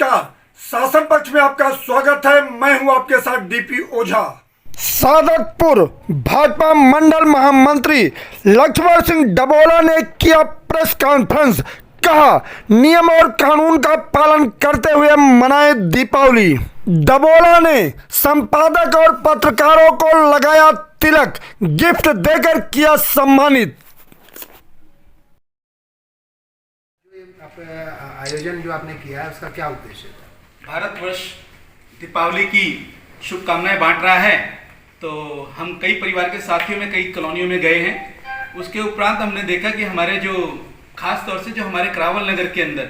नमस्कार, शासन पक्ष में आपका स्वागत है। मैं हूं आपके साथ डीपी ओझा। सादतपुर भाजपा मंडल महामंत्री लक्ष्मण सिंह डबोला ने किया प्रेस कॉन्फ्रेंस। कहा, नियम और कानून का पालन करते हुए मनाए दीपावली। डबोला ने संपादक और पत्रकारों को लगाया तिलक, गिफ्ट देकर किया सम्मानित। आयोजन जो आपने किया है उसका क्या उद्देश्य था? भारतवर्ष दीपावली की शुभकामनाएं बांट रहा है, तो हम कई परिवार के साथियों में कई कॉलोनियों में गए हैं। उसके उपरांत हमने देखा कि हमारे जो खास तौर से जो हमारे करावल नगर के अंदर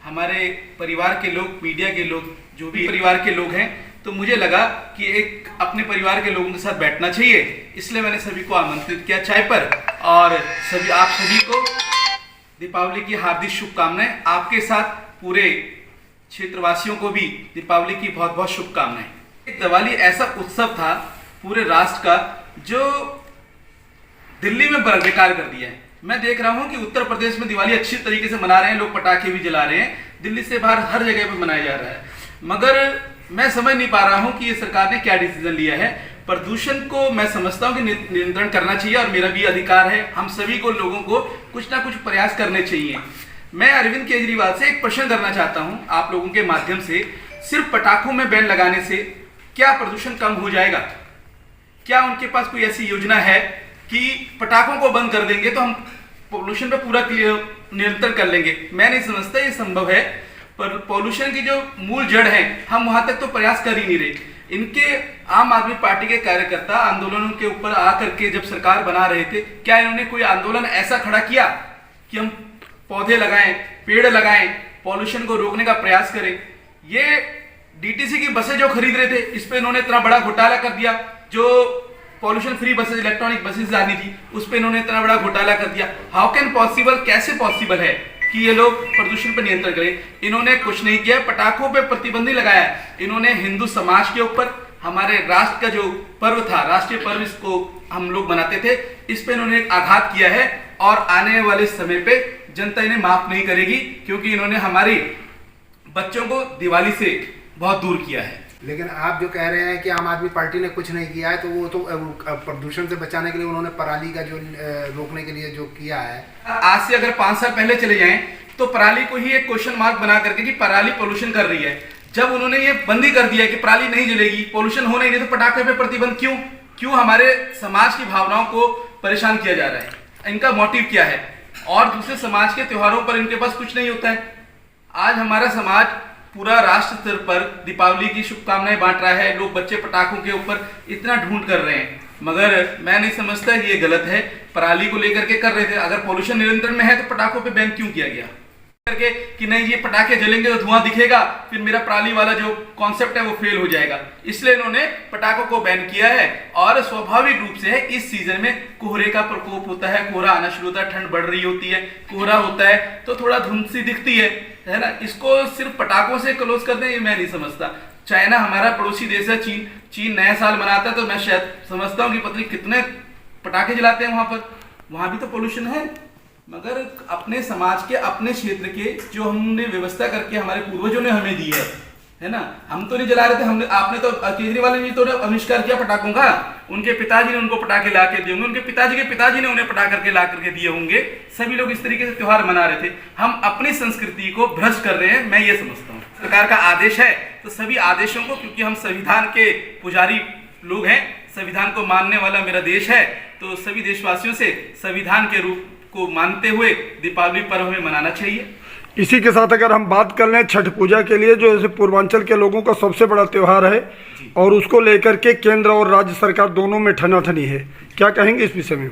हमारे परिवार के लोग, मीडिया के लोग, जो भी परिवार के लोग हैं, तो मुझे लगा कि एक अपने परिवार के लोगों के साथ बैठना चाहिए। इसलिए मैंने सभी को आमंत्रित किया चाय पर, और आप सभी को दीपावली की हार्दिक शुभकामनाएं। आपके साथ पूरे क्षेत्रवासियों को भी दीपावली की बहुत बहुत शुभकामनाएं। एक दिवाली ऐसा उत्सव था पूरे राष्ट्र का जो दिल्ली में बेकार कर दिया है। मैं देख रहा हूं कि उत्तर प्रदेश में दिवाली अच्छी तरीके से मना रहे हैं, लोग पटाखे भी जला रहे हैं, दिल्ली से बाहर हर जगह पे मनाया जा रहा है। मगर मैं समझ नहीं पा रहा हूं कि ये सरकार ने क्या डिसीजन लिया है। प्रदूषण को मैं समझता हूं कि नियंत्रण करना चाहिए, और मेरा भी अधिकार है। हम सभी को, लोगों को कुछ ना कुछ प्रयास करने चाहिए। मैं अरविंद केजरीवाल से एक प्रश्न करना चाहता हूं आप लोगों के माध्यम से। सिर्फ पटाखों में बैन लगाने से क्या प्रदूषण कम हो जाएगा? क्या उनके पास कोई ऐसी योजना है कि पटाखों को बंद कर देंगे तो हम पॉल्यूशन पे पूरा नियंत्रण कर लेंगे? मैं नहीं समझता ये संभव है। पर पॉल्यूशन की जो मूल जड़ है, हम वहां तक तो प्रयास कर ही नहीं रहे। इनके आम आदमी पार्टी के कार्यकर्ता आंदोलनों के ऊपर आकर के जब सरकार बना रहे थे, क्या इन्होंने कोई आंदोलन ऐसा खड़ा किया कि हम पौधे लगाएं, पेड़ लगाएं, पॉल्यूशन को रोकने का प्रयास करें? ये डीटीसी की बसें जो खरीद रहे थे, इस पे इन्होंने इतना बड़ा घोटाला कर दिया। जो pollution free buses, electronic buses आनी थी, उस पे इन्होंने इतना बड़ा घोटाला कर दिया। हाउ कैन पॉसिबल, कैसे पॉसिबल है कि ये लोग प्रदूषण पर नियंत्रण करें? इन्होंने कुछ नहीं किया, पटाखों पे प्रतिबंध नहीं लगाया। इन्होंने हिंदू समाज के ऊपर, हमारे राष्ट्र का जो पर्व था, राष्ट्रीय पर्व इसको हम लोग मनाते थे, इस पे इन्होंने एक आघात किया है। और आने वाले समय पे जनता इन्हें माफ नहीं करेगी, क्योंकि इन्होंने हमारी बच्चों को दिवाली से बहुत दूर किया है। लेकिन आप जो कह रहे हैं कि आम आदमी पार्टी ने कुछ नहीं किया है, तो वो तो प्रदूषण से बचाने के लिए उन्होंने पराली का जो रोकने के लिए जो किया है। आज से अगर 5 साल पहले चले जाएं तो पराली को ही एक क्वेश्चन मार्क बना करके कि पराली पोल्यूशन कर रही है। जब उन्होंने ये बंदी कर दिया कि पराली नहीं जलेगी, पोल्यूशन होना ही नहीं, तो पटाखे पे प्रतिबंध क्यों हमारे समाज की भावनाओं को परेशान किया जा रहा है? इनका मोटिव क्या है? और दूसरे समाज के त्योहारों पर इनके पास कुछ नहीं होता है। आज हमारा समाज पूरा राष्ट्र स्तर पर दीपावली की शुभकामनाएं बांट रहा है। लोग, बच्चे पटाखों के ऊपर इतना ढूंढ कर रहे हैं, मगर मैं नहीं समझता कि ये गलत है। पराली को लेकर के कर रहे थे। अगर पॉल्यूशन नियंत्रण में है तो पटाखों पे बैन क्यों किया गया? करके कि नहीं, ये पटाखे जलेंगे तो धुआं दिखेगा, फिर मेरा पराली वाला जो कॉन्सेप्ट है वो फेल हो जाएगा। इसलिए इन्होंने पटाखों को बैन किया है। और स्वाभाविक रूप से इस सीजन में कोहरे का प्रकोप होता है, कोहरा आना शुरू होता है, ठंड बढ़ रही होती है, कोहरा होता है तो थोड़ा धुंध सी दिखती है ना। इसको सिर्फ पटाखों से क्लोज कर दें, ये मैं नहीं समझता। चाइना हमारा पड़ोसी देश है, चीन नया साल मनाता है, तो मैं शायद समझता हूँ कि पता नहीं कितने पटाखे जलाते हैं वहां पर। वहां भी तो पोल्यूशन है। मगर अपने समाज के, अपने क्षेत्र के जो हमने व्यवस्था करके हमारे पूर्वजों ने हमें दी है ना, हम तो नहीं जला रहे थे। हमने, आपने तो, केजरीवाल ने तो आविष्कार किया पटाखों का। उनके पिताजी ने उनको पटाखे ला के दिए होंगे, उनके पिताजी के पिताजी ने उन्हें पटा करके ला करके दिए होंगे। सभी लोग इस तरीके से त्योहार मना रहे थे। हम अपनी संस्कृति को भ्रष्ट कर रहे हैं, मैं ये समझता हूँ। सरकार का आदेश है तो सभी आदेशों को, क्योंकि हम संविधान के पुजारी लोग हैं, संविधान को मानने वाला मेरा देश है, तो सभी देशवासियों से संविधान के रूप को मानते हुए दीपावली पर्व में मनाना चाहिए। इसी के साथ अगर हम बात कर लें छठ पूजा के लिए, जो जैसे पूर्वांचल के लोगों का सबसे बड़ा त्योहार है, और उसको लेकर के केंद्र और राज्य सरकार दोनों में ठनाठनी है, क्या कहेंगे इस विषय में?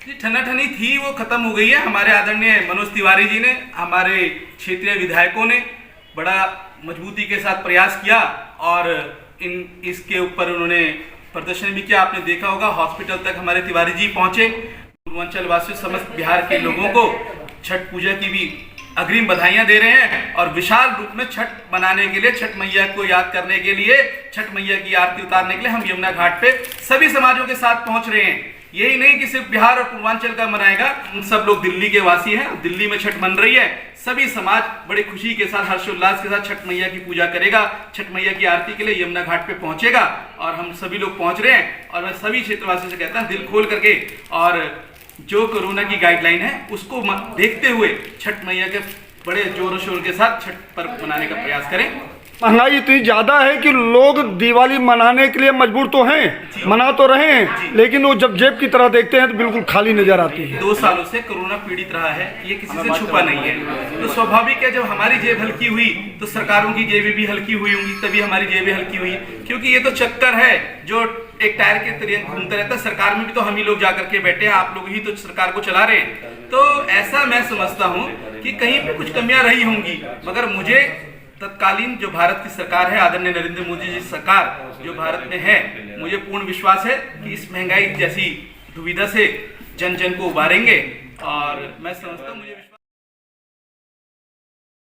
जी, ठनाठनी थी, वो खत्म हो गई है। हमारे आदरणीय मनोज तिवारी जी ने, हमारे क्षेत्रीय विधायकों ने बड़ा मजबूती के साथ प्रयास किया, और इसके ऊपर उन्होंने प्रदर्शन भी किया। आपने देखा होगा, हॉस्पिटल तक हमारे तिवारी जी पहुंचे। पूर्वांचल वासियों, समस्त बिहार के लोगों को छठ पूजा की भी अग्रिम बधाइयां दे रहे हैं। और विशाल रूप में छठ मनाने के लिए, छठ मैया को याद करने के लिए, छठ मैया की आरती उतारने के लिए हम यमुना घाट पे सभी समाजों के साथ पहुंच रहे हैं। यही नहीं कि सिर्फ बिहार और पूर्वांचल का मनाएगा, सब लोग दिल्ली के वासी हैं, दिल्ली में छठ मन रही है, सभी समाज बड़े खुशी के साथ हर्षोल्लास के साथ छठ मैया की पूजा करेगा, छठ मैया की आरती के लिए यमुना घाट पे पहुंचेगा और हम सभी लोग पहुंच रहे हैं। और मैं सभी क्षेत्रवासियों से कहता हूं दिल खोल करके, और जो कोरोना की गाइडलाइन है उसको देखते हुए छठ मैया के बड़े जोर शोर के साथ छठ पर्व मनाने का प्रयास करें। महंगाई इतनी ज्यादा है कि लोग दिवाली मनाने के लिए मजबूर तो हैं, मना तो रहे हैं, लेकिन वो जब जेब की तरह देखते हैं तो बिल्कुल खाली नजर आती है। 2 सालों से कोरोना पीड़ित रहा है, ये किसी से छुपा नहीं है। तो स्वाभाविक है जब हमारी जेब हल्की हुई तो सरकारों की जेबें भी हल्की हुई होंगी, तभी हमारी जेबें हल्की हुई, क्योंकि ये तो चक्कर है जो एक टायर के तरह घूमता रहता है। सरकार में भी तो हम ही लोग जाकर के बैठे हैं, आप लोग ही तो सरकार को चला रहे हैं। तो ऐसा मैं समझता हूँ कि कहीं पे कुछ कमियां रही होंगी, मगर मुझे तत्कालीन जो भारत की सरकार है, आदरणीय नरेंद्र मोदी जी सरकार जो भारत में है, मुझे पूर्ण विश्वास है कि इस महंगाई जैसी दुविधा से जन जन को उबारेंगे। और मैं समझता हूँ, मुझे